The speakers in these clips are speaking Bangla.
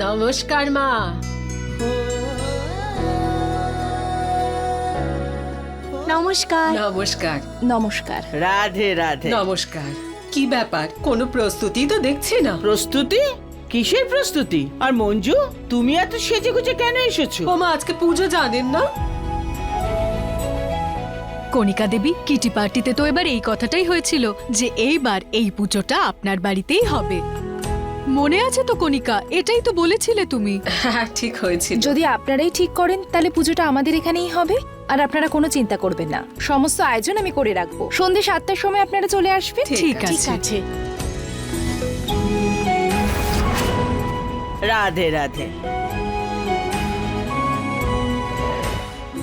নমস্কার মা। নমস্কার। নমস্কার। নমস্কার। রাধে রাধে। নমস্কার। কি ব্যাপার, কোনো প্রস্তুতি তো দেখছি না। প্রস্তুতি? কিসের প্রস্তুতি? আর মঞ্জু, তুমি এত সেজে গুজে কেন এসেছো? ও মা, আজকে পুজো জানেন না? কণিকা দেবী, কিটি পার্টিতে তো এবার এই কথাটাই হয়েছিল যে এইবার এই পুজোটা আপনার বাড়িতেই হবে। মনে আছে তো কণিকা? এটাই তো বলেছিলে তুমি। হ্যাঁ, ঠিক হয়েছিল। যদি আপনারাই ঠিক করেন তাহলে পুজোটা আমাদের এখানেই হবে। আর আপনারা কোনো চিন্তা করবেন না, সমস্ত আয়োজন আমি করে রাখবো। সন্ধ্যে 7টার সময় আপনারা চলে আসবেন। ঠিক ঠিক আছে। আছে। রাধে রাধে।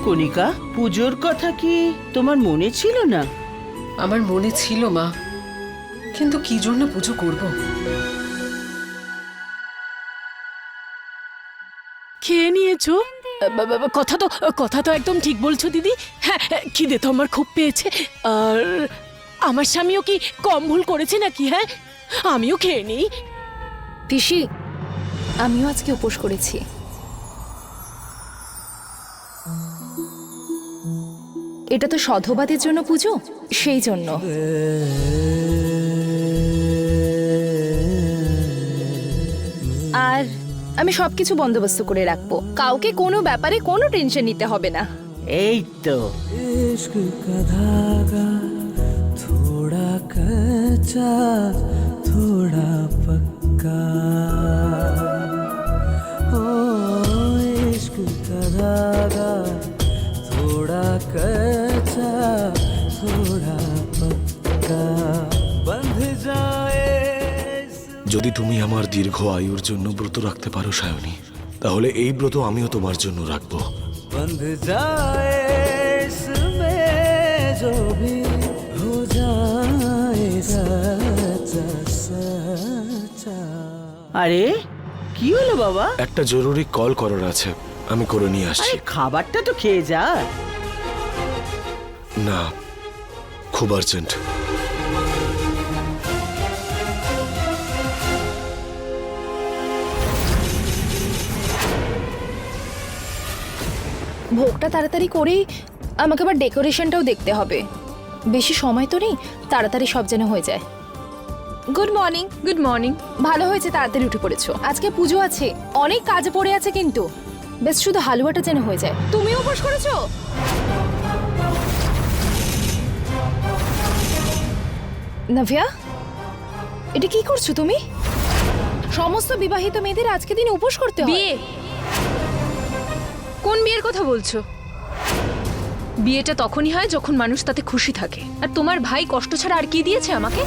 কণিকা, পুজোর কথা কি তোমার মনে ছিল না? আমার মনে ছিল মা, কিন্তু কি জন্য পুজো করব? খেয়ে নিয়েছো? কথা তো একদম ঠিক বলছো দিদি। হ্যাঁ, খিদে তো আমার খুব পেয়েছে। আর আমার স্বামীও কি কম ভুল করেছে নাকি? হ্যাঁ, আমিও খেয়ে নিই। পিসি, আমিও আজকে উপোস করেছি। এটা তো সধবাদের জন্য পুজো, সেই জন্য। আর আমি সবকিছু বন্দোবস্ত করে রাখবো, কাউকে কোনো ব্যাপারে কোনো টেনশন নিতে হবে না। এই তো। इश्क का धागा थोड़ा कच्चा थोड़ा पक्का ओ इश्क का धागा थोड़ा कच्चा थोड़ा पक्का बंध जाए যদি তুমি আমার দীর্ঘ আয়ুর জন্য ব্রত রাখতে পারো সায়নী, তাহলে এই ব্রত আমিও তোমার জন্য রাখবো। बंध जाए इसमें जो भी हो जाए सच्चा सच्चा। আরে কি হলো বাবা? একটা জরুরি কল করার আছে, আমি করে নিয়ে আসছি। আরে খাবারটা তো খেয়ে যা। না, খুব আর্জেন্ট। ভোগটা তাড়াতাড়ি করেই আমাকে আবার ডেকোরেশনটাও দেখতে হবে। বেশি সময় তো নেই, তাড়াতাড়ি সব যেন হয়ে যায়। Good morning. Good morning. ভালো হয়েছে তাড়াতাড়ি উঠে পড়েছো, আজকে পুজো আছে, অনেক কাজ পড়ে আছে, কিন্তু বেশ শুধু হালুয়াটা যেন হয়ে যায়। তুমিও উপোস করেছো? নাভিয়া, এটা কি করছো তুমি? সমস্ত বিবাহিত মেয়েদের আজকে দিন উপোস করতে হয়। বিয়ে? কোন বিয়ের কথা বলছো? বিয়েটা তখনই হয় যখন মানুষ তাতে খুশি থাকে। আর তোমার ভাই কষ্ট ছাড়া আর কি দিয়েছে আমাকে?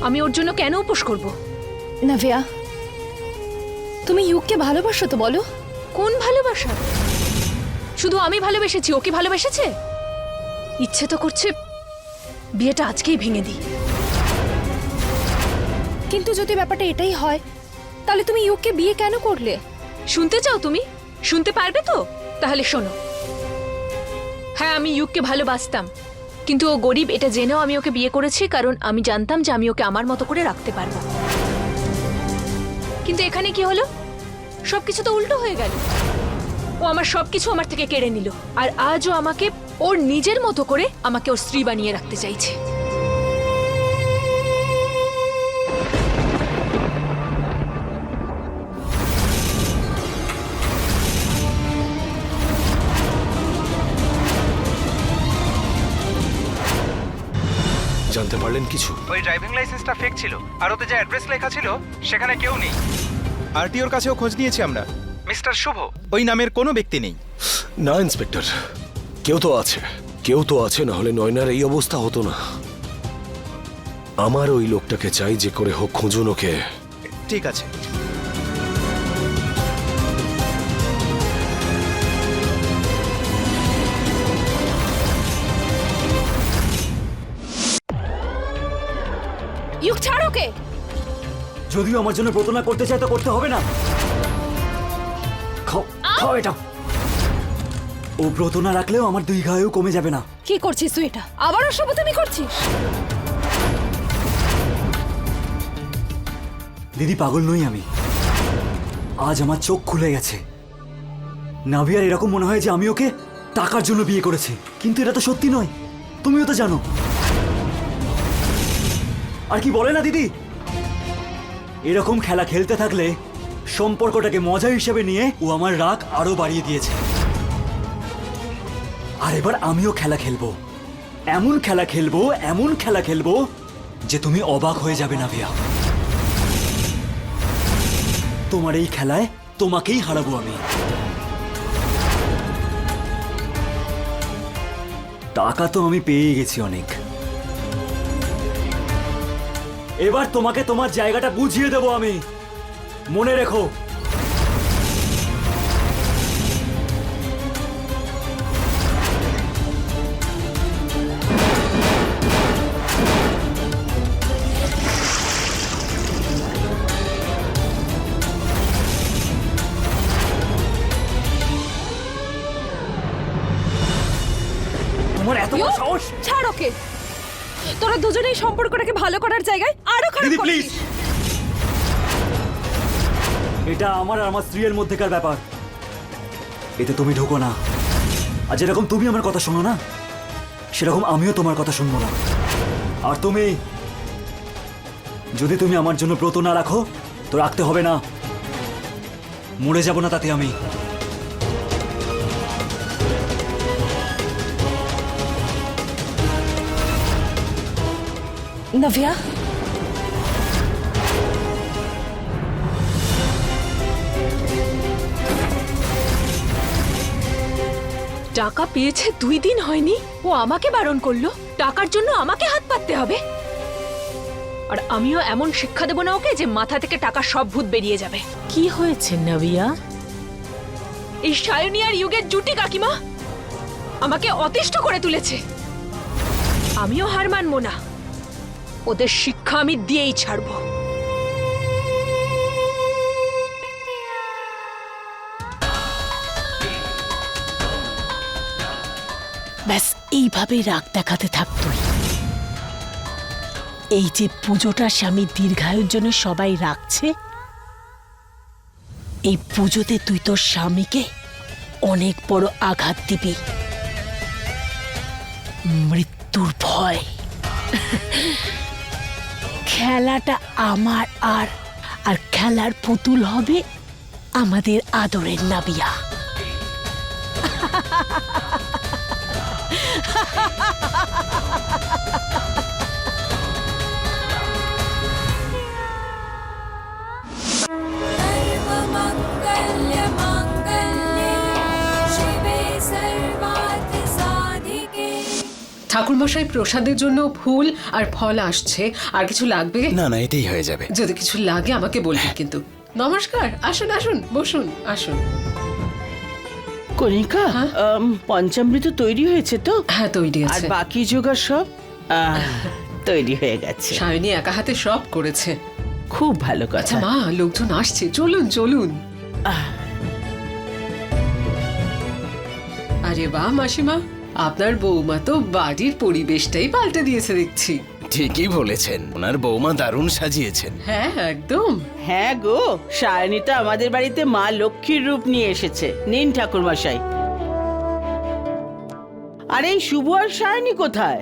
আমি ওর জন্য কেন উপোস করব? নাভিয়া, তুমি ইউককে ভালোবাসো তো বলো? কোন ভালোবাসা? শুধু আমি ভালোবেসেছি, ওকে ভালোবেসেছে? ইচ্ছে তো করছে বিয়েটা আজকেই ভেঙে দিই। কিন্তু যদি ব্যাপারটা এটাই হয়, তাহলে তুমি ইউককে বিয়ে কেন করলে? শুনতে চাও তুমি? শুনতে পারবে তো? তাহলে শোনো। হ্যাঁ, আমি ইউককে ভালোবাসতাম, কিন্তু ও গরিব এটা জেনেও আমি ওকে বিয়ে করেছি, কারণ আমি জানতাম যে আমি ওকে আমার মতো করে রাখতে পারবো। কিন্তু এখানে কি হলো? সবকিছু তো উল্টো হয়ে গেল। ও আমার সবকিছু আমার থেকে কেড়ে নিল, আর আজও আমাকে ওর নিজের মতো করে আমাকে ওর স্ত্রী বানিয়ে রাখতে চাইছে। জানতে পারলেন কিছু? ওই ড্রাইভিং লাইসেন্সটা ফেক ছিল, আর ওতে যে অ্যাড্রেস লেখা ছিল সেখানে কেউ নেই। আরটিওর কাছেও খোঁজ নিয়েছি আমরা, মিস্টার শুভ ওই নামের কোনো ব্যক্তি নেই। না ইন্সপেক্টর, কেউ তো আছে, কেউ তো আছে, না হলে নয়নার এই অবস্থা হতো না। আমার ওই লোকটাকে চাই, যে করে হোক খুঁজুন ওকে। ঠিক আছে। ইউক ছাড় ওকে। যদিও আমার জন্য ব্রত না করতে চাই তো করতে হবে না। খাও খাও এটা। ও ব্রত না রাখলেও আমার দীর্ঘায়ু কমে যাবে না। কি করছিস তুই এটা? আবার অসভ্যতামি করছিস? দিদি, পাগল নই আমি। আজ আমার চোখ খুলে গেছে। নাভিয়ার এরকম মনে হয় যে আমি ওকে টাকার জন্য বিয়ে করেছি, কিন্তু এটা তো সত্যি নয়, তুমিও তো জানো। আর কি বলে না দিদি, এরকম খেলা খেলতে থাকলে সম্পর্কটাকে মজা হিসেবে নিয়ে ও আমার রাগ আরো বাড়িয়ে দিয়েছে। আর এবার আমিও খেলা খেলবো, এমন খেলা খেলবো, এমন খেলা খেলবো যে তুমি অবাক হয়ে যাবে নাভিয়া। তোমার এই খেলায় তোমাকেই হারাবো আমি। টাকা তো আমি পেয়ে গেছি অনেক, এবার তোমাকে তোমার জায়গাটা বুঝিয়ে দেবো আমি, মনে রেখো। তোমার এত বড় সাহস! ছাড় ওকে। তোরা দুজনেই সম্পর্কটাকে ভালো করার জায়গায় আরো খারাপ দিদি প্লিজ, করছিস। এটা আমার আর আমার স্ত্রীর মধ্যেকার ব্যাপার, এতে তুমি ঢোকো না। আর যেরকম তুমি আমার কথা শোনো না, সেরকম আমিও তোমার কথা শুনবো না। আর তুমি, যদি তুমি আমার জন্য ব্রত না রাখো তো রাখতে হবে না, মরে যাব না তাতে আমি। নাভিয়া, টাকা পেয়েছে 2 দিন হয়নি, ও আমাকে বারণ করলো। টাকার জন্য আমাকে হাত পাততে হবে। আর আমিও এমন শিক্ষা দেব না ওকে যে মাথা থেকে টাকা সব ভূত বেরিয়ে যাবে। কি হয়েছে নাভিয়া? এই সায়নী আর যুগের জুটি কাকিমা আমাকে অতিষ্ঠ করে তুলেছে। আমিও হার মানবো না, ওদের শিক্ষা আমি দিয়েই ছাড়বো। ব্যাস এইভাবেই রাগ দেখাতে থাক তুই। এই যে পুজোটা স্বামীর দীর্ঘায়ুর জন্য সবাই রাখছে, এই পুজোতে তুই তোর স্বামীকে অনেক বড় আঘাত দিবি, মৃত্যুর ভয়। খেলাটা আমার আর খেলার পুতুল হবে আমাদের আদরের নাভিয়া। ঠাকুরমশাই প্রসাদের জন্য ফুল আর ফল আসছে। আর কিছু লাগবে? না না, এটাই হয়ে যাবে। যদি কিছু লাগে আমাকে বলবি কিন্তু। নমস্কার, আসুন আসুন, বসুন, আসুন। কণিকা, হ্যাঁ? পঞ্চামৃত তৈরি হয়েছে তো? হ্যাঁ, তৈরি আর আছে। বাকি জোগাড় সব তৈরি হয়ে গেছে। সায়নী একা হাতে সব করেছে। খুব ভালো আচ্ছা কথা। মা, লোকজন আসছে, চলুন চলুন। আরে বাহ মাসিমা, আপনার বৌমা তো বাড়ির পরিবেশটাই পাল্টে দিয়েছে দেখছি। ঠিকই বলেছেন, ওনার বৌমা দারুণ সাজিয়েছেন। হ্যাঁ একদম। হ্যাঁ গো, সায়নী তো আমাদের বাড়িতে মা লক্ষ্মীর রূপ নিয়ে এসেছে। নিন ঠাকুর মশাই। আর এই শুভ আর সায়নী কোথায়?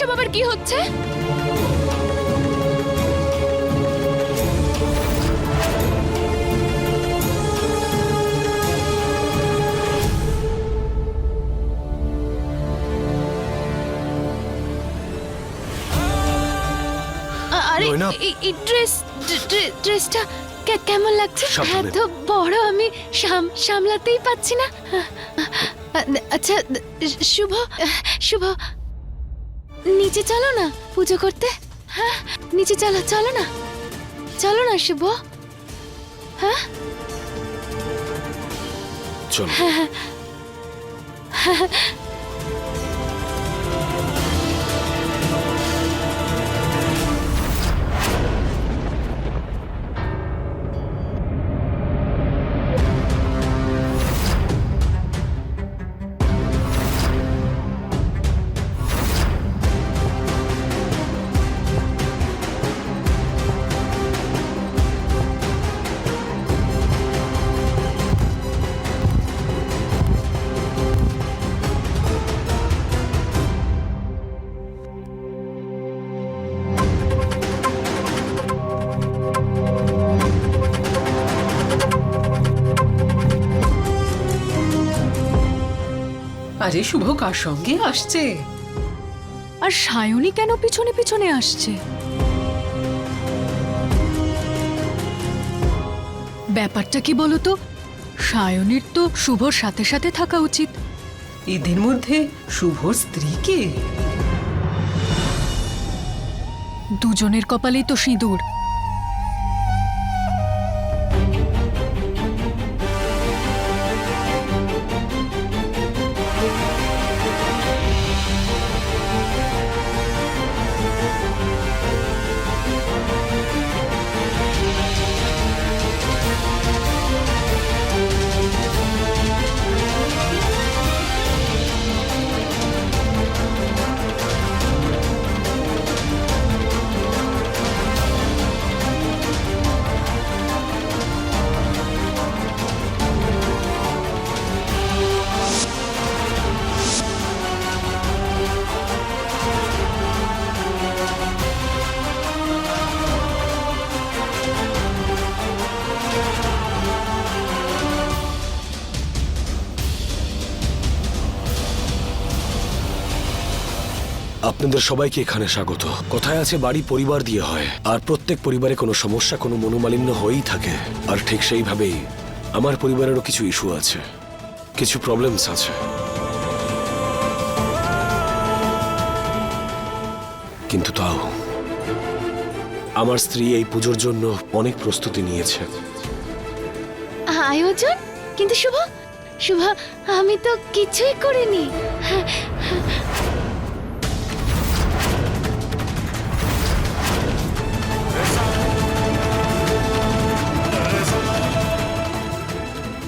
এসব আবার কি হচ্ছে? আরে নয়না। এই ড্রেসটা কেমন লাগছে? সাবধানে। এত বড় আমি সামলাতেই পাচ্ছি না। আচ্ছা শুভ, শুভ নিচে চলো না পুজো করতে। হ্যাঁ নিচে চলো, চলো না, চলো না শুভ। হ্যাঁ চলো। আরে শুভ কার সঙ্গে আসছে? আর সায়নী কেন পিছনে পিছনে আসছে? ব্যাপারটা কি বলতো? সায়নীর তো শুভর সাথে সাথে থাকা উচিত। এদের মধ্যে শুভর স্ত্রীকে? দুজনের কপালেই তো সিঁদুর। আপনাদের সবাইকে এখানে স্বাগত। কথায় আছে বাড়ি পরিবার দিয়ে হয়, আর প্রত্যেক পরিবারে কোনো সমস্যা, কোনো মনোমালিন্য হয়েই থাকে। আর ঠিক সেইভাবেই আমার পরিবারেরও কিছু ইস্যু আছে, কিছু প্রবলেমস আছে। কিন্তু তাও আমার স্ত্রী এই পুজোর জন্য অনেক প্রস্তুতি নিয়েছে। আয়োজন? কিন্তু শুভ, শুভ আমি তো কিছুই করিনি।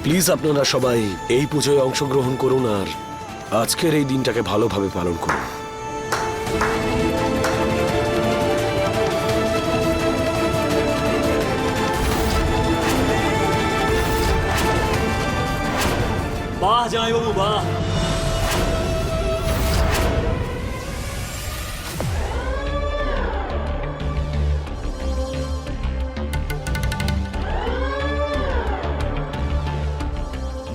প্লিজ আপনারা সবাই এই পুজোয় অংশগ্রহণ করুন আর আজকের এই দিনটাকে ভালোভাবে পালন করুন। বাহ জামাইবাবু বাহ!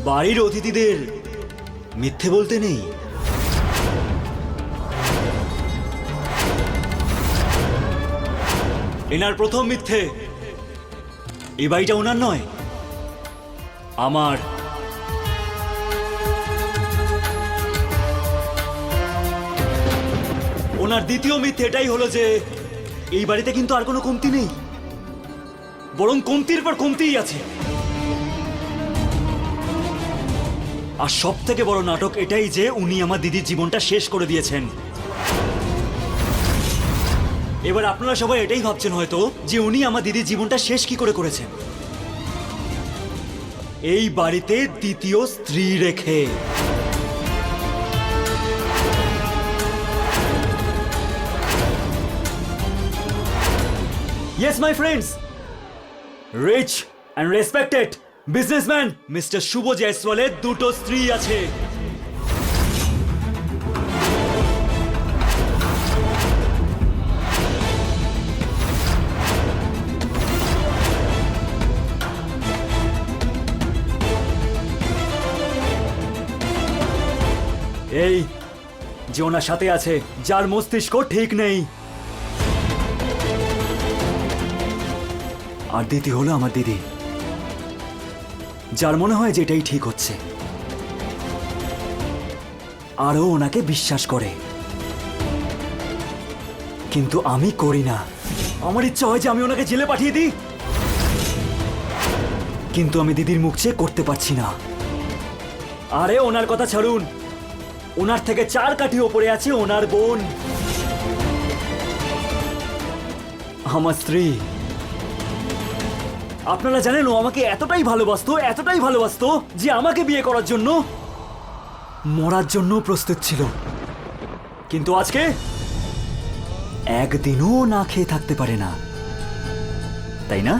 বাড়ির অতিথিদের মিথ্যে বলতে নেই। এনার প্রথম মিথ্যে। এই বাড়িটা ওনার নয়, আমার। ওনার দ্বিতীয় মিথ্যে এটাই হলো যে এই বাড়িতে কিন্তু আর কোনো কমতি নেই, বরং কমতির পর কমতিই আছে। আর সব থেকে বড় নাটক এটাই যে উনি আমার দিদির জীবনটা শেষ করে দিয়েছেন। এবার আপনারা সবাই এটাই ভাবছেন হয়তো যে উনি আমার দিদির জীবনটা শেষ কি করে করেছেন। এই বাড়িতে দ্বিতীয় স্ত্রী রেখে। Yes, my friends, rich and respected businessman Mr. শুভ জয়সওয়ালের দুটো স্ত্রী আছে। এই যে ওনার সাথে আছে, যার মস্তিষ্ক ঠিক নেই। আর দিদি হলো আমার দিদি, যার মনে হয় যে এটাই ঠিক হচ্ছে, আরও ওনাকে বিশ্বাস করে। কিন্তু আমি করি না। আমার ইচ্ছা হয় যে আমি ওনাকে জেলে পাঠিয়ে দিই, কিন্তু আমি দিদির মুখ চেয়ে করতে পারছি না। আরে ওনার কথা ছাড়ুন, ওনার থেকে 4 কাঠি ওপরে আছে ওনার বোন, আমার স্ত্রী। আপনারা জানেন ও আমাকে এতটাই ভালোবাসতো যে আমাকে বিয়ে করার জন্য মরার জন্য প্রস্তুত ছিল। কিন্তু আজকে একদিনও না খেয়ে থাকতে পারে না, তাই না?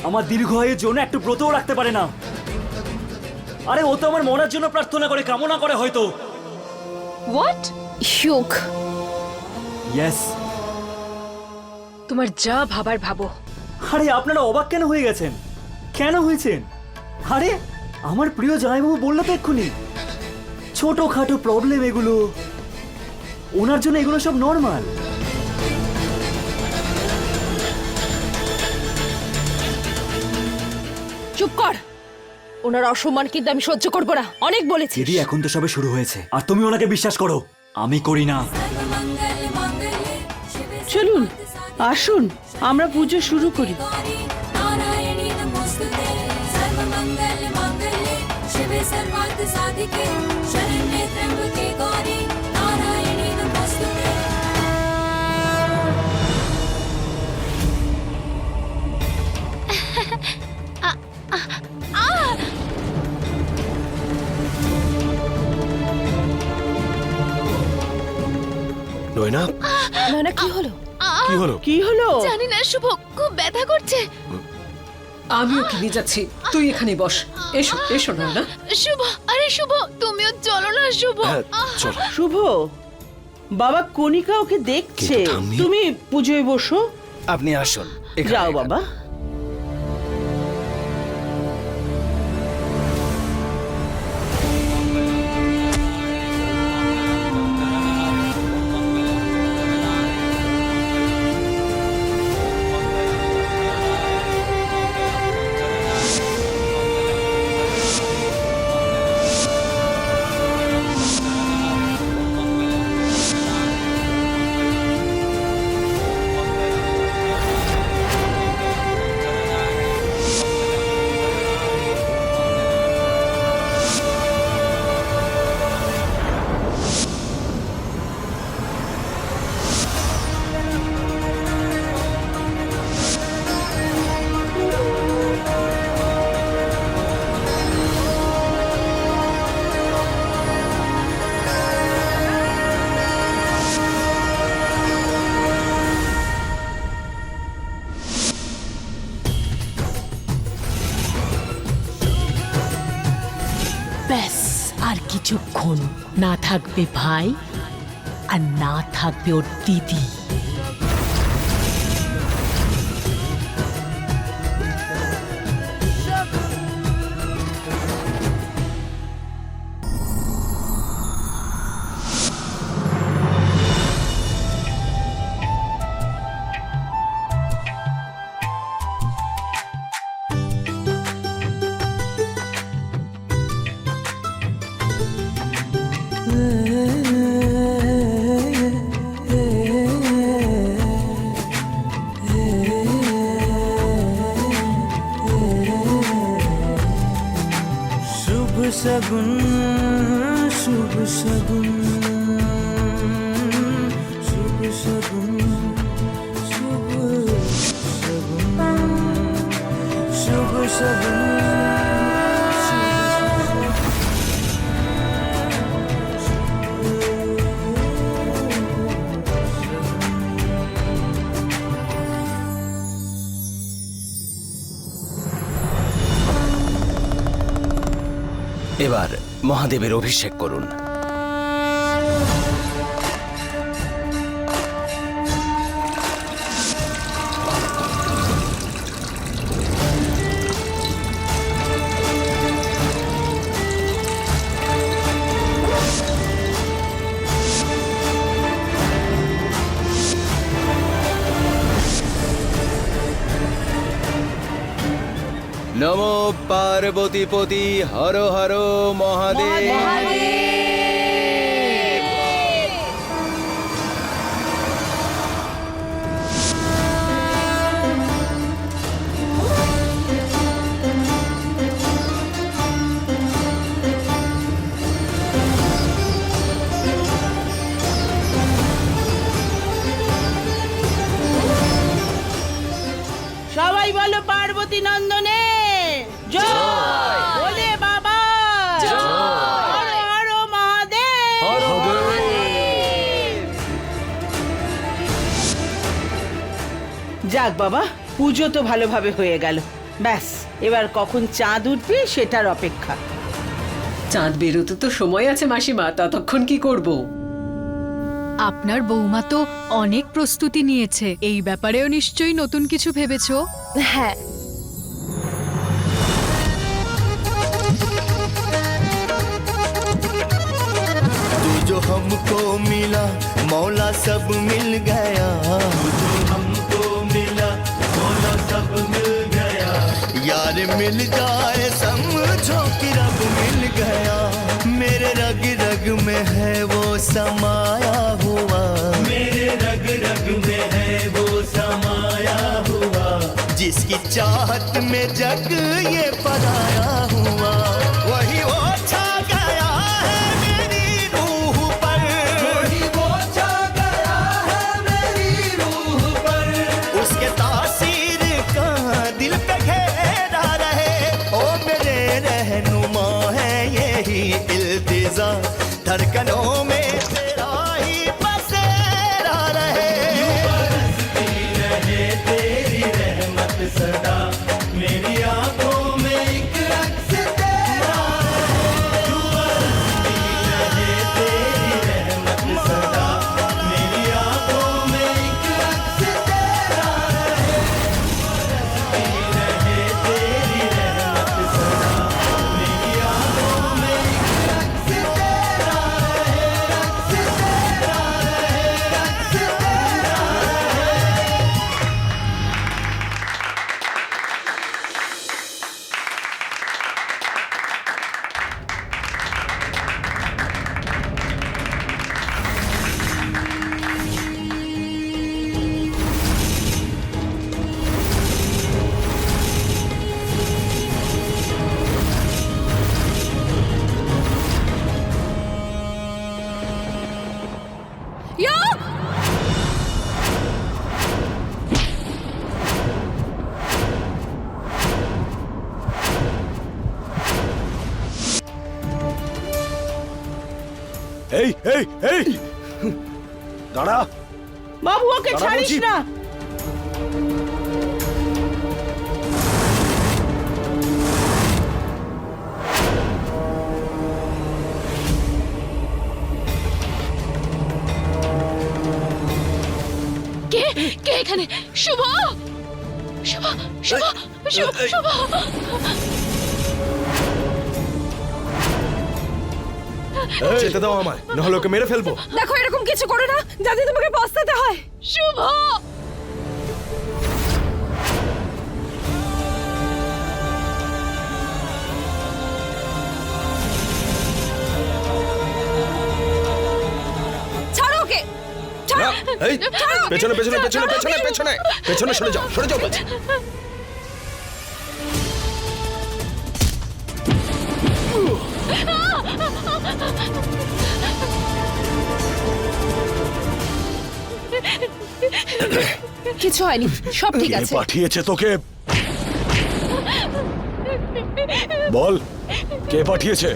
আমার দীর্ঘ আয়ের জন্য একটু ব্রতও রাখতে পারে না। আরে ও তো আমার মরার জন্য প্রার্থনা করে, কামনা করে হয়তো। হোয়াট? সুখ। ইয়েস। তোমার যা ভাবার ভাবো। আরে আপনারা অবাক কেন হয়ে গেছেন? কেন হয়েছেন? আরে আমার প্রিয় জামাইবাবু বললো তো এক্ষুনি, ছোটখাটো প্রবলেম এগুলো, ওনার জন্য এগুলো সব নর্মাল। চুপ কর, ওনার অসম্মান কিন্তু আমি সহ্য করবো না, অনেক বলেছি। দিদি এখন তো সবে শুরু হয়েছে, আর তুমি ওনাকে বিশ্বাস করো, আমি করি না। চলুন আসুন আমরা পুজো শুরু করি। নয়না, না কি হলো? কি হলো? কি হলো? জানি না শুভ, খুব ব্যথা করছে। আমিও কি নিয়ে যাচ্ছি, তুই এখানে বস। এসো এসো না। শুভ, আরে শুভ, তুমিও চলো না শুভ। হ্যাঁ, চল। শুভ, বাবা কণিকা ওকে দেখছে। কিন্তু ঠাম্মি- তুমি পুজোয় বসো। আপনি আসুন, যাও বাবা। ব্যাস, আর কিছুক্ষণ না থাকবে ভাই, আর না থাকবে ওর দিদি। शगुन शुभ शगुन शुभ शगुन शुभ शगुन शुभ शगुन। এবার মহাদেবের অভিষেক করুন। নমো পার্বতীপতি হর হর মহাদেব। সবাই বলো পার্বতী নন্দনে জয়, বলে বাবা হর হর মহাদেব। যাক বাবা, পুজো তো ভালোভাবে হয়ে গেল। ব্যাস, এবার কখন চাঁদ উঠবে সেটার অপেক্ষা। চাঁদ বেরোতে তো সময় আছে মাসিমা, ততক্ষণ কি করব? আপনার বৌমা তো অনেক প্রস্তুতি নিয়েছে, এই ব্যাপারেও নিশ্চয়ই নতুন কিছু ভেবেছো। হ্যাঁ, तू जो हमको मिला मौला सब मिल गया, तू जो हमको मिला मौला सब मिल गया, यार मिल जाए समझो कि रब मिल गया, मेरे रग रग में है वो समाया हुआ, मेरे रग रग में है वो समाया हुआ, जिसकी चाहत में जग ये पराया हुआ, वही वो छा गया है मेरी रूह पर, वही वो छा गया है मेरी रूह पर, उसके तासीर का दिल पे घेरा रहे, ओ मेरे रहनुमा है यही इल्तिजा, धड़कनों में तेरा ही बसेरा रहे, बरसती रहे तेरी रहमत सदा, मेरी आंखों में एक अक्स तेरा रहे, बरसती रहे तेरी रहमत सदा, मेरी आंखों में एक अक्स तेरा रहे, बरसती रहे तेरी रहमत सदा, मेरी आंखों में एक अक्स तेरा रहे, अक्स तेरा रहे, अक्स तेरा रहे। এই এই এই দাঁড়া, বাবু ওকে দাঁড়া ছাড়িস বলছি। না। কে কে এখানে? শুভ, শুভ, শুভ, শুভ, শুভ। যেতে দাও আমায়, নাহলে ওকে মেরে ফেলবো। দেখো এরকম কিছু করো না যাতে তোমাকে পস্তাতে হয়। শুভ, ছাড়ো ওকে, ছাড়ো। এই পেছনে পেছনে পেছনে পেছনে পেছনে পেছনে সরে যাও, সরে যাও বলছি। কিছু হয়নি, সব ঠিক কে আছে। পাঠিয়েছে তোকে? বল, কে পাঠিয়েছে?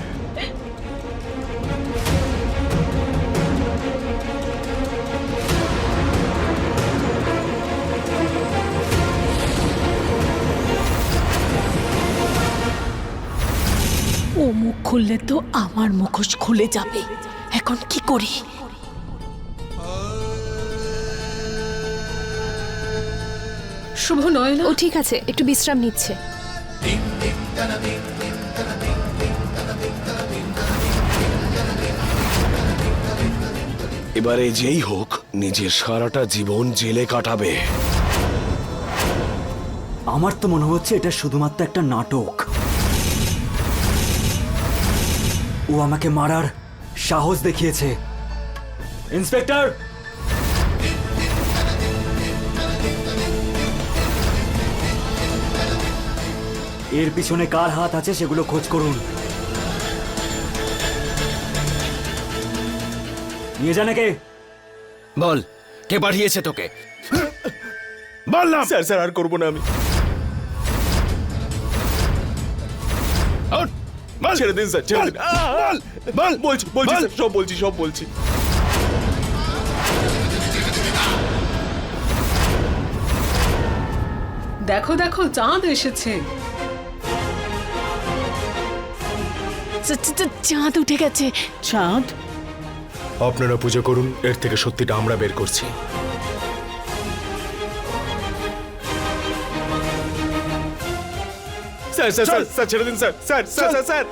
ও মুখ খুললে তো আমার মুখোশ খুলে যাবে, এখন কি করি? শুভ নয় না? ও ঠিক আছে, একটু বিশ্রাম নিচ্ছে। এবারে যেই হোক নিজের সারাটা জীবন জেলে কাটাবে। আমার তো মনে হচ্ছে এটা শুধুমাত্র একটা নাটক। ও আমাকে মারার সাহস দেখিয়েছে। ইন্সপেক্টর, এর পিছনে কার হাত আছে সেগুলো খোঁজ করুন। নিয়ে যান একে। বল, কে পাঠিয়েছে তোকে? বললাম স্যার স্যার আর করবো না আমি। ছেড়ে দিন স্যার, ছেড়ে দিন। বল বলছি স্যার, সব বলছি। দেখো দেখো, চাঁদ এসেছে। চাঁদ উঠে গেছে। চাঁদ? আপনারা পুজো করুন, এর থেকে সত্যিটা আমরা বের করছি। স্যার স্যার স্যার স্যার ছেড়ে দিন sir, sir sir sir sir.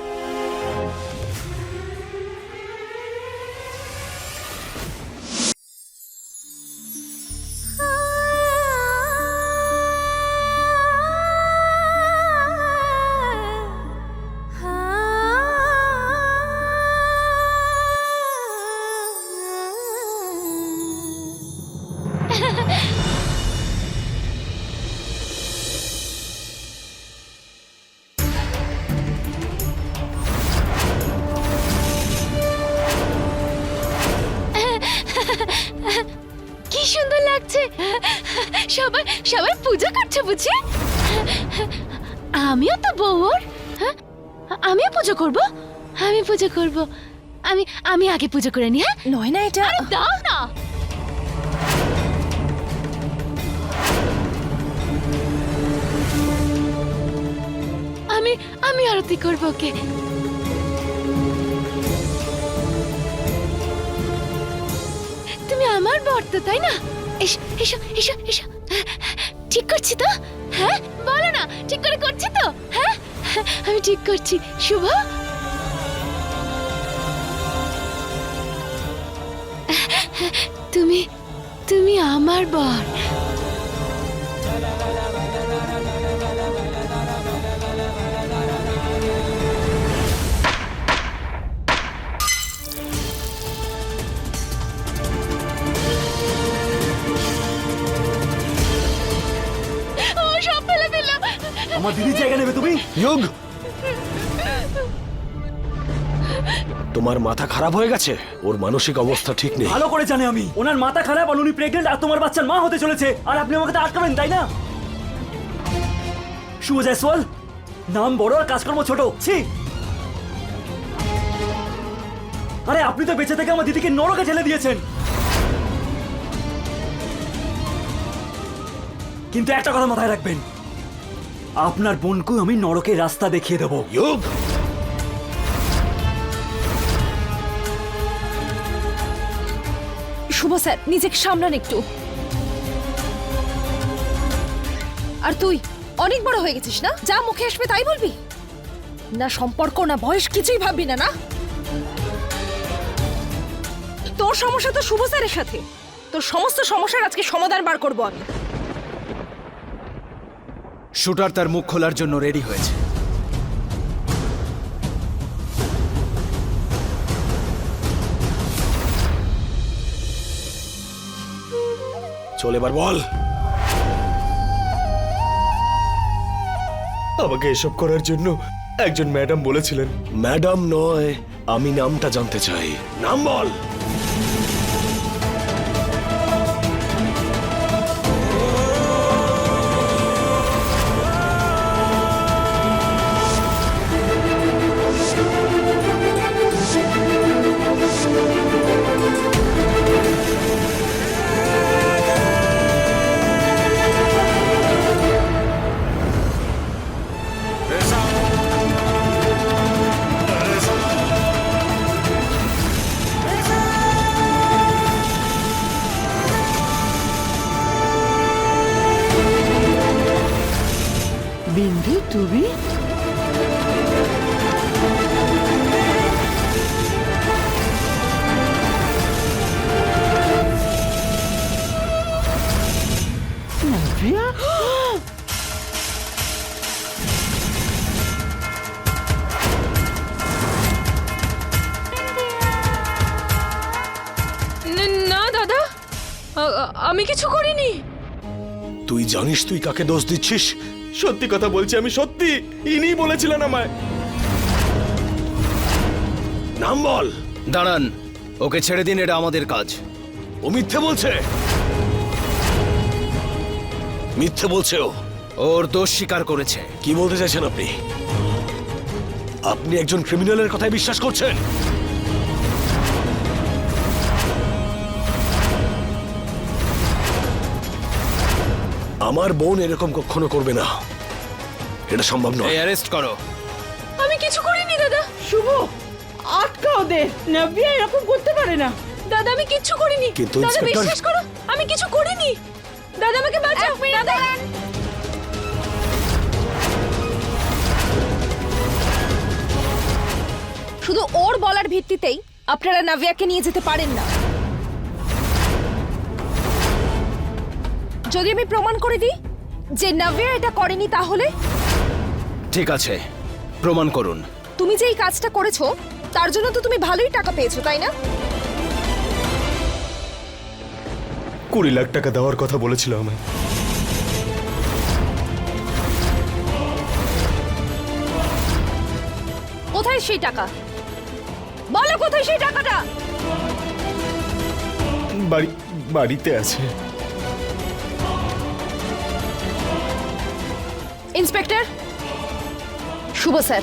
কি সুন্দর লাগছে। সবাই সবাই পূজা করছে বুঝি? আমিও তো বউর। হ্যাঁ, আমিও পুজো করব। আমি পুজো করব। আমি আগে পুজো করে নি। হ্যাঁ, নয় না এটা। আরে দাও না। আমি আরতি করব। ওকে, তুমি আমার বর তো, তাই না? এসো এসো এসো এসো। ঠিক করছি তো? হ্যাঁ, বলো না, ঠিক করে করছি তো? হ্যাঁ, আমি ঠিক করছি। শুভ, তুমি আমার বর। ও সব ফেলে দিল। আমার দিদির জায়গা নেবে তুমি? ইয়োগ, তোমার মাথা খারাপ হয়ে গেছে। ওর মানসিক অবস্থা ঠিক নেই। ভালো করে জানে আমি ওনার মাথা খারাপ, আর উনি প্রেগনেন্ট, আর তোমার বাচ্চার মা হতে চলেছে, আর আপনি আমাকে তা আটকাবেন, তাই না? শুভ জয়সওয়াল, নাম বড় আর কাজকর্ম ছোট। ছি! আরে আপনি তো বেঁচে থেকে আমার দিদিকে নরকে ঠেলে দিয়েছেন। কিন্তু একটা কথা মাথায় রাখবেন, আপনার বোনকেও আমি নরকের রাস্তা দেখিয়ে দেবো। ইয়োগ, শুভ স্যার, নিজেকে সামলান একটু। আর তুই অনেক বড় হয়ে গেছিস না? যা মুখে আসবে তাই বলবি? না সম্পর্ক না বয়স কিছুই ভাববি না? না, তোর সমস্যা তো শুভ স্যারের সাথে। তোর সমস্ত সমস্যার আজকে সমাধান বার করবো আমি। শুটার তার মুখ খোলার জন্য রেডি হয়েছে। চল এবার বল। আমাকে এসব করার জন্য একজন ম্যাডাম বলেছিলেন। ম্যাডাম নয়, আমি নামটা জানতে চাই। নাম বল। বিন্দু, তুমি? নাভিয়া? আমি কিছু করিনি। তুই জানিস তুই কাকে দোষ দিচ্ছিস? সত্যি কথা বলছি, আমি সত্যি। ইনি বলেছিলেন আমায়। নাম বল। দাঁড়ান, ওকে ছেড়ে দিন, এটা আমাদের কাজ। ও মিথ্যে বলছে। মিথ্যে বলছে ও। ওর দোষ স্বীকার করেছে। কি বলতে চাইছেন আপনি? আপনি একজন ক্রিমিনালের কথায় বিশ্বাস করছেন? আমার বোন এরকম কখনো করবে না, এটা সম্ভব নয়। অ্যারেস্ট করো। আমি কিছু করিনি দাদা। শুভ, আটকা ওদের। নাভিয়া এরকম করতে পারে না। দাদা আমি কিচ্ছু করিনি। কিন্তু দাদা ইন্সপেক্টর- বিশ্বাস করো, আমি কিছু করিনি। দাদা আমাকে বাঁচাও। দাদা শুধু ওর বলার ভিত্তিতেই আপনারা নাভিয়াকে নিয়ে যেতে পারেন না। যদি আমি প্রমাণ করে দিই যে নাভিয়া এটা করেনি, তাহলে ঠিক আছে, প্রমাণ করুন। তুমি যে এই কাজটা করেছো তার জন্য তো তুমি ভালোই টাকা পেয়েছো, তাই না? 20 লাখ টাকা দেওয়ার কথা বলেছিল আমায়। কোথায় সেই টাকা? বলো কোথায় সেই টাকাটা? বাড়িতে আছে। ইন্সপেক্টর শুভ স্যার,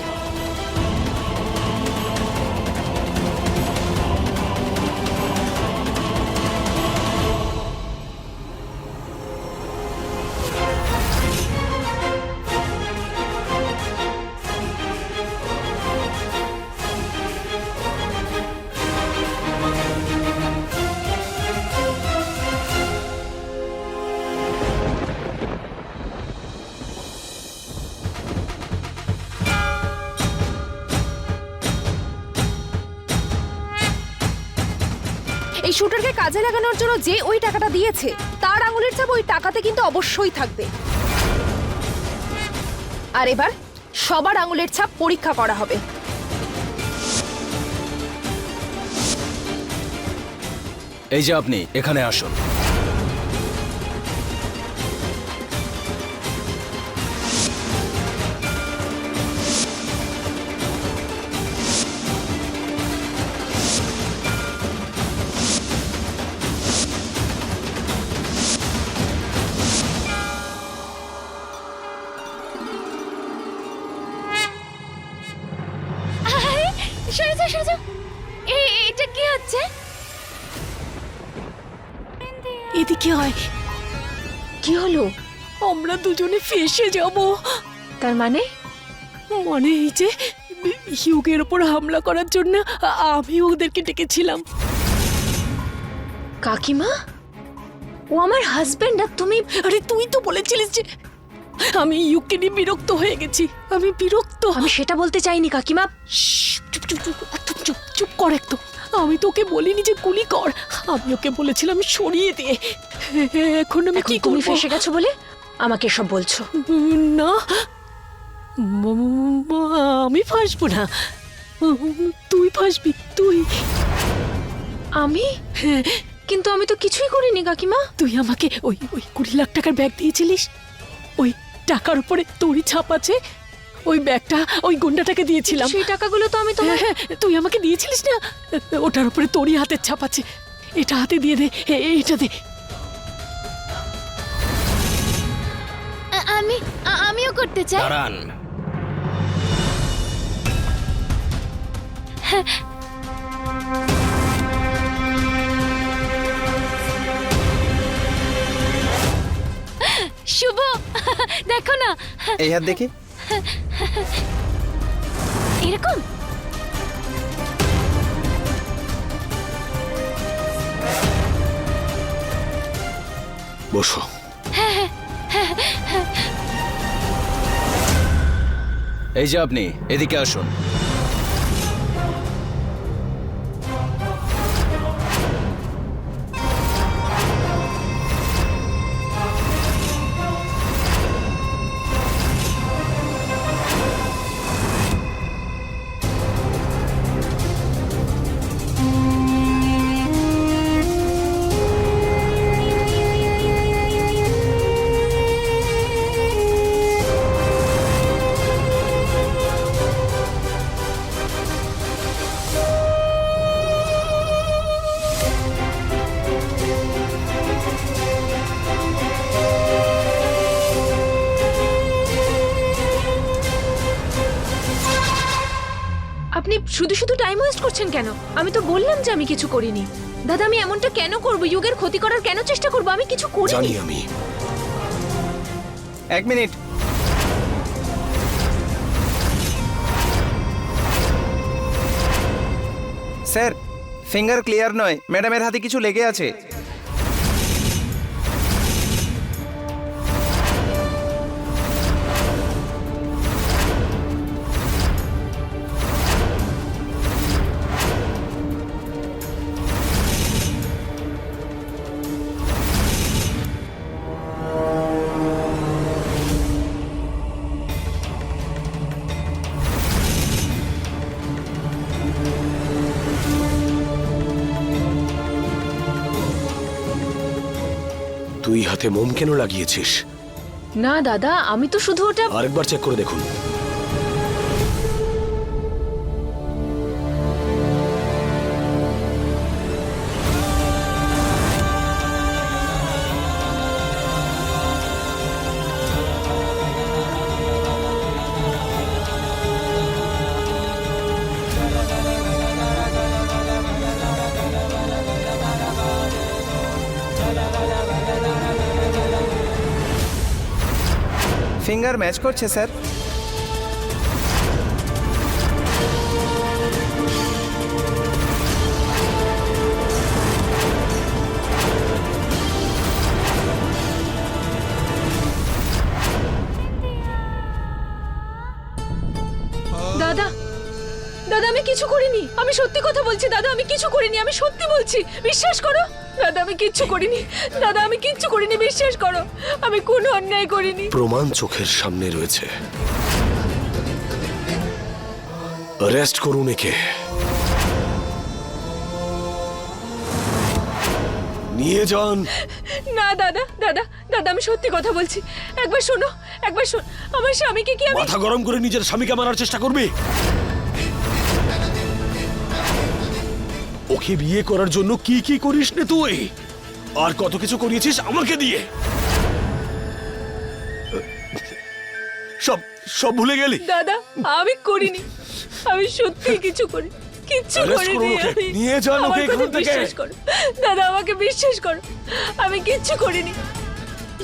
এই শুটারকে কাজে লাগানোর জন্য যে ওই টাকাটা দিয়েছে তার আঙুলের ছাপ ওই টাকাতে কিন্তু অবশ্যই থাকবে। আর এবার সবার আঙুলের ছাপ পরীক্ষা করা হবে। এই যে আপনি এখানে আসুন। এটা কি হচ্ছে? এদিকে হয়। কি হলো? আমরা দুজনে ফেসে যাব। তার মানে মানে এই যে হিউগের ওপর হামলা করার জন্য আমি ওদেরকে ডেকেছিলাম। কাকিমা, ও আমার হাজবেন্ড আর তুমি? আরে তুই তো বলেছিলিস যে আমি ইউকে নিয়ে বিরক্ত হয়ে গেছি। আমি বিরক্ত। আমি সেটা বলতে চাইনি কাকিমা। চুপ চুপ চুপ, একদম চুপ চুপ কর একদম। আমি তোকে বলিনি যে গুলি কর, আমি ওকে বলেছিলাম সরিয়ে দে। এখন আমি কি তুমি করব? ফেসে গেছো বলে আমাকে সব বলছো? না, আমি ফাঁসবো না, তুই ফাঁসবি। তুই? আমি? হ্যাঁ, কিন্তু আমি তো কিছুই করিনি কাকিমা। তুই আমাকে ওই 20 লাখ টাকার ব্যাগ দিয়েছিলিস, ওই টাকার উপরে তোরই ছাপ আছে। ওই ব্যাগটা ওই গুন্ডাটাকে দিয়েছিলাম। সেই টাকাগুলো তো আমি তোমার... হ্যাঁ, তুই আমাকে দিয়েছিলিস না, ওটার উপরে তোরই হাতের ছাপ আছে। এটা হাতে দিয়ে দে, এটা দে। আমিও করতে চাই। দাঁড়ান। শুভ দেখো না, এই হাত দেখি। এরকম। বসো। এই যে আপনি এদিকে আসুন। শুধু শুধু টাইম ওয়েস্ট করছেন কেন? আমি তো বললাম যে আমি কিছু করিনি। দাদা আমি এমনটা কেন করব? যুগের ক্ষতি করার কেন চেষ্টা করব? আমি কিছু জানি করিনি। আমি। এক মিনিট। স্যার, ফিঙ্গার ক্লিয়ার নয়, ম্যাডামের হাতে কিছু লেগে আছে। তুই হাতে মোম কেন লাগিয়েছিস? না দাদা, আমি তো শুধু ওটা আরেকবার চেক করে দেখুন। ফিঙ্গার ম্যাচ করছে স্যার। দাদা, দাদা আমি কিছু করিনি। আমি সত্যি কথা বলছি দাদা, আমি কিছু করিনি। আমি সত্যি বলছি, বিশ্বাস করো। দাদা আমি কিচ্ছু করিনি। দাদা আমি কিচ্ছু করিনি, বিশ্বাস করো। আমি কোনো অন্যায় করিনি। প্রমাণ চোখের সামনে রয়েছে। অ্যারেস্ট করুন একে। নিয়ে যান। না দাদা, দাদা, দাদা আমি সত্যি কথা বলছি। একবার শোনো, একবার শোন। আমার স্বামীকে কি আমি মাথা গরম করে নিজের স্বামীকে মারার চেষ্টা করবি? ওকে বিয়ে করার জন্য কি কি করিস নে তুই, আর কত কিছু করিয়েছিস আমাকে দিয়ে। সব সব ভুলে গেলি? দাদা আমি করিনি। আমি সত্যি কিছু করি, কিচ্ছু Arrest করিনি। করুন ওকে। আমি নিয়ে যান আমার ওকে এখান কথা থেকে। বিশ্বাস করো দাদা, আমাকে বিশ্বাস করো। আমি কিচ্ছু করিনি।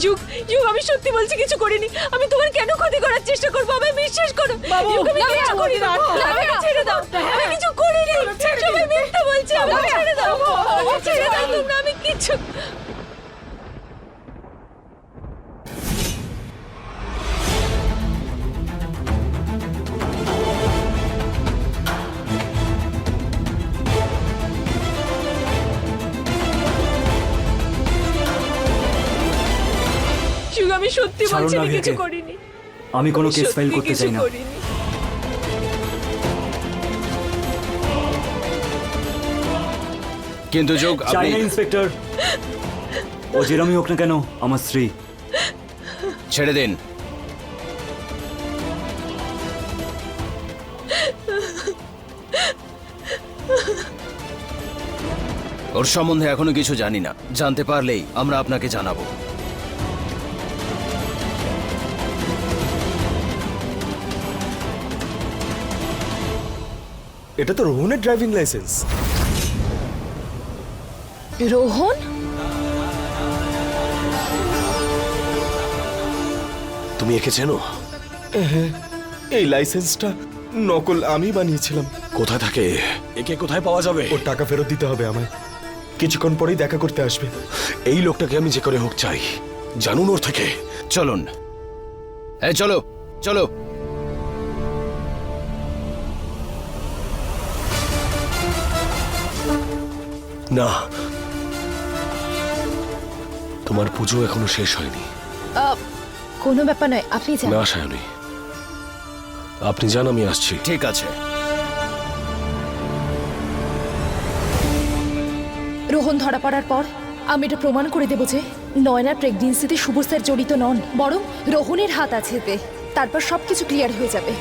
যুগ, যুগ আমি সত্যি বলছি, কিছু করিনি। আমি তোমার কেন ক্ষতি করার চেষ্টা করবো? আমায় বিশ্বাস করো। যুগ, আমি কিচ্ছু করিনি। আমাকে ছেড়ে দাও। আমি কিছু করিনি। সবাই মিথ্যা বলছে। আমাকে ছেড়ে দাও। আমাকে ছেড়ে দাও তোমরা। আমি কিচ্ছু যুগ, আমি সত্যি ছাড়ুন বলছি, না আমি কিছু ভিকে। করিনি। আমি কোনো কেস সত্যি ফাইল করতে কিছু চাই না। করিনি। কিন্তু যোগ, চাই না ইন্সপেক্টর। ও যেরমই হোক না কেন আমার স্ত্রী। ছেড়ে দিন। ওর সম্বন্ধে এখনো কিছু জানি না, জানতে পারলেই আমরা আপনাকে জানাবো। এটা তো রোহনের ড্রাইভিং লাইসেন্স। রোহন? তুমি একে চেনো? এই লাইসেন্সটা নকল আমি বানিয়েছিলাম। কোথায় থাকে? একে কোথায় পাওয়া যাবে? ওর টাকা ফেরত দিতে হবে আমায়। কিছুক্ষণ পরেই দেখা করতে আসবে। এই লোকটাকে আমি যে করে হোক চাই। জানুন ওর থেকে। চলুন, এই চলো চলো। না, তোমার পুজো এখনো শেষ হয়নি। কোনো ব্যাপার নয়, আপনি যান। না সায়নী, আপনি যান, আমি আসছি। ঠিক আছে। রোহন ধরা পড়ার পর আমি এটা প্রমাণ করে দেবো যে নয়নার প্রেগনেন্সিতে শুভ স্যার জড়িত নন, বরং রোহনের হাত আছে এতে। তারপর সবকিছু ক্লিয়ার হয়ে যাবে।